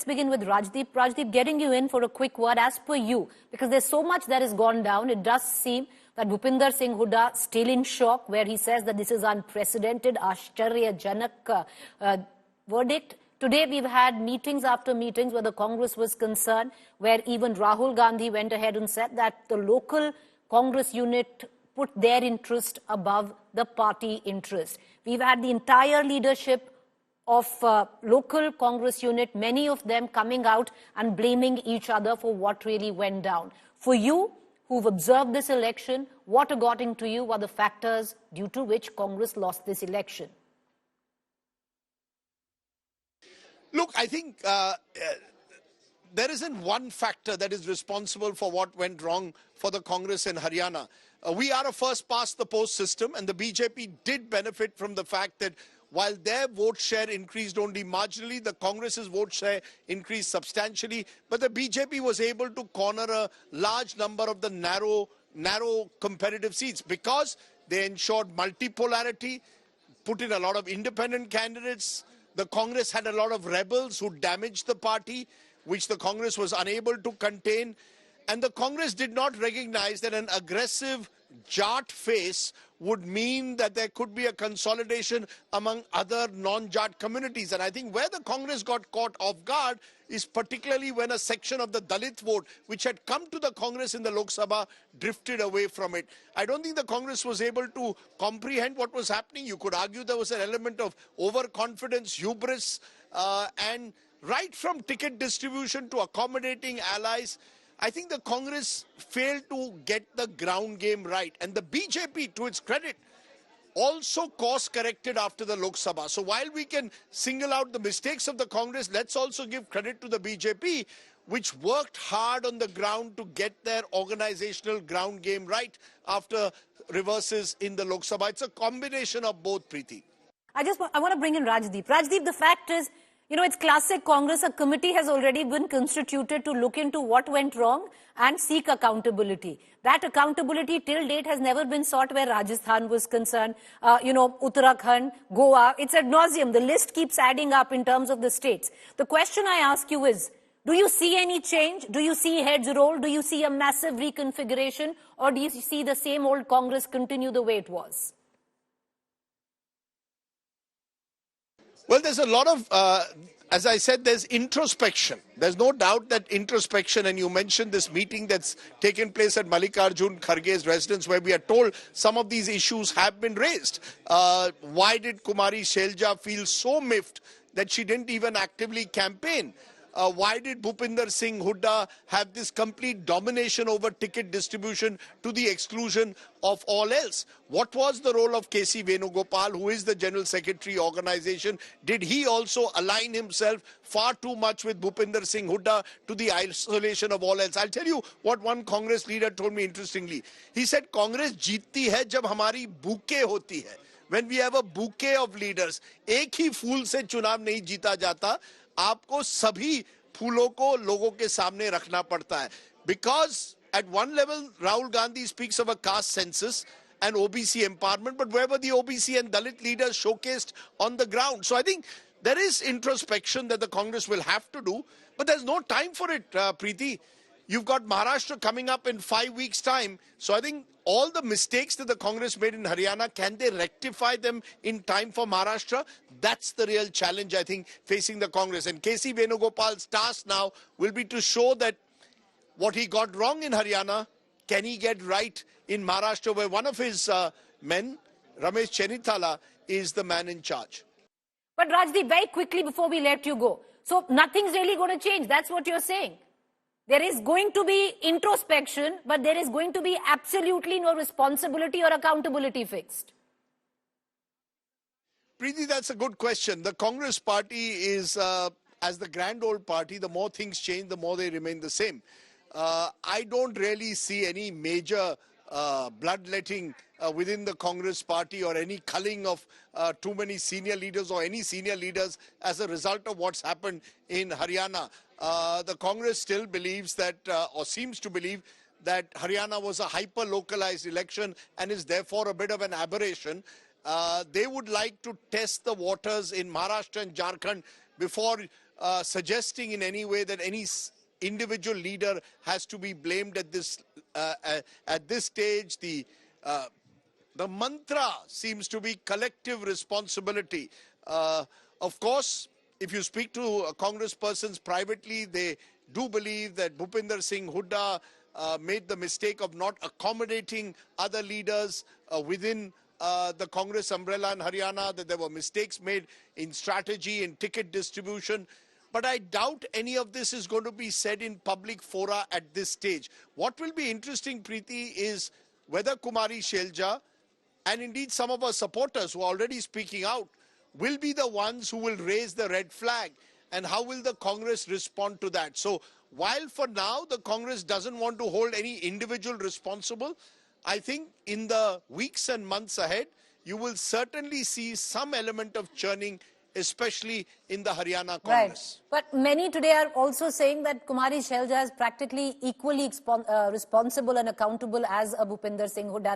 let's begin with Rajdeep. Rajdeep, getting you in for a quick word as per you, because there's so much that has gone down. It does seem that Bhupinder Singh Hooda still in shock, where he says that this is unprecedented, Ashcharyajanak verdict. Today we've had meetings after meetings where the Congress was concerned, where even Rahul Gandhi went ahead and said that the local Congress unit put their interest above the party interest. We've had the entire leadership of local Congress unit, many of them coming out and blaming each other for what really went down. For you, who've observed this election, what according to you are the factors due to which Congress lost this election? Look, I think there isn't one factor that is responsible for what went wrong for the Congress in Haryana. We are a first past the post system, and the BJP did benefit from the fact that while their vote share increased only marginally, the Congress's vote share increased substantially. But the BJP was able to corner a large number of the narrow competitive seats because they ensured multipolarity, put in a lot of independent candidates. The Congress had a lot of rebels who damaged the party, which the Congress was unable to contain. And the Congress did not recognize that an aggressive Jat face would mean that there could be a consolidation among other non-Jat communities. And I think where the Congress got caught off guard is particularly when a section of the Dalit vote, which had come to the Congress in the Lok Sabha, drifted away from it. I don't think the Congress was able to comprehend what was happening. You could argue there was an element of overconfidence, hubris, and right from ticket distribution to accommodating allies, I think the Congress failed to get the ground game right. And the BJP, to its credit, also course-corrected after the Lok Sabha. So while we can single out the mistakes of the Congress, let's also give credit to the BJP, which worked hard on the ground to get their organizational ground game right after reverses in the Lok Sabha. It's a combination of both, Preeti. I want to bring in Rajdeep. Rajdeep, the fact is, you know, it's classic Congress. A committee has already been constituted to look into what went wrong and seek accountability. That accountability till date has never been sought where Rajasthan was concerned. Uttarakhand, Goa, it's ad nauseum. The list keeps adding up in terms of the states. The question I ask you is, do you see any change? Do you see heads roll? Do you see a massive reconfiguration? Or do you see the same old Congress continue the way it was? Well, there's a lot of, as I said, there's introspection. There's no doubt that introspection, and you mentioned this meeting that's taken place at Mallikarjun Kharge's residence where we are told some of these issues have been raised. Why did Kumari Shelja feel so miffed that she didn't even actively campaign? Why did Bhupinder Singh Hooda have this complete domination over ticket distribution to the exclusion of all else? What was the role of K.C. Venugopal, who is the General Secretary organization? Did he also align himself far too much with Bhupinder Singh Hooda to the isolation of all else? I'll tell you what one Congress leader told me interestingly. He said, Congress jeetti hai jab hamari bouquet hoti hai. When we have a bouquet of leaders, एक ही फूल से चुनाव नहीं जीता जाता. आपको सभी फूलों को लोगों के सामने रखना पड़ता है. Because at one level, Rahul Gandhi speaks of a caste census and OBC empowerment, but where were the OBC and Dalit leaders showcased on the ground? So I think there is introspection that the Congress will have to do, but there's no time for it, Preeti. You've got Maharashtra coming up in 5 weeks' time. So I think all the mistakes that the Congress made in Haryana, can they rectify them in time for Maharashtra? That's the real challenge, I think, facing the Congress. And K.C. Venugopal's task now will be to show that what he got wrong in Haryana, can he get right in Maharashtra, where one of his men, Ramesh Chennithala, is the man in charge. But Rajdeep, very quickly before we let you go. So nothing's really going to change. That's what you're saying. There is going to be introspection, but there is going to be absolutely no responsibility or accountability fixed. Preeti, that's a good question. The Congress party is, as the grand old party, the more things change, the more they remain the same. I don't really see any major bloodletting within the Congress party or any culling of too many senior leaders or any senior leaders as a result of what's happened in Haryana. The Congress still believes that, or seems to believe, that Haryana was a hyper-localized election and is therefore a bit of an aberration. They would like to test the waters in Maharashtra and Jharkhand before suggesting in any way that any individual leader has to be blamed at this stage. The mantra seems to be collective responsibility. Of course, if you speak to congresspersons privately, they do believe that Bhupinder Singh Hooda made the mistake of not accommodating other leaders within the Congress umbrella in Haryana, that there were mistakes made in strategy and ticket distribution. But I doubt any of this is going to be said in public fora at this stage. What will be interesting, Preeti, is whether Kumari Shelja and indeed some of our supporters who are already speaking out will be the ones who will raise the red flag, and how will the Congress respond to that. So while for now the Congress doesn't want to hold any individual responsible, I think in the weeks and months ahead, you will certainly see some element of churning, especially in the Haryana Congress. Right. But many today are also saying that Kumari Shelja is practically equally responsible and accountable as a Bhupinder Singh Hooda.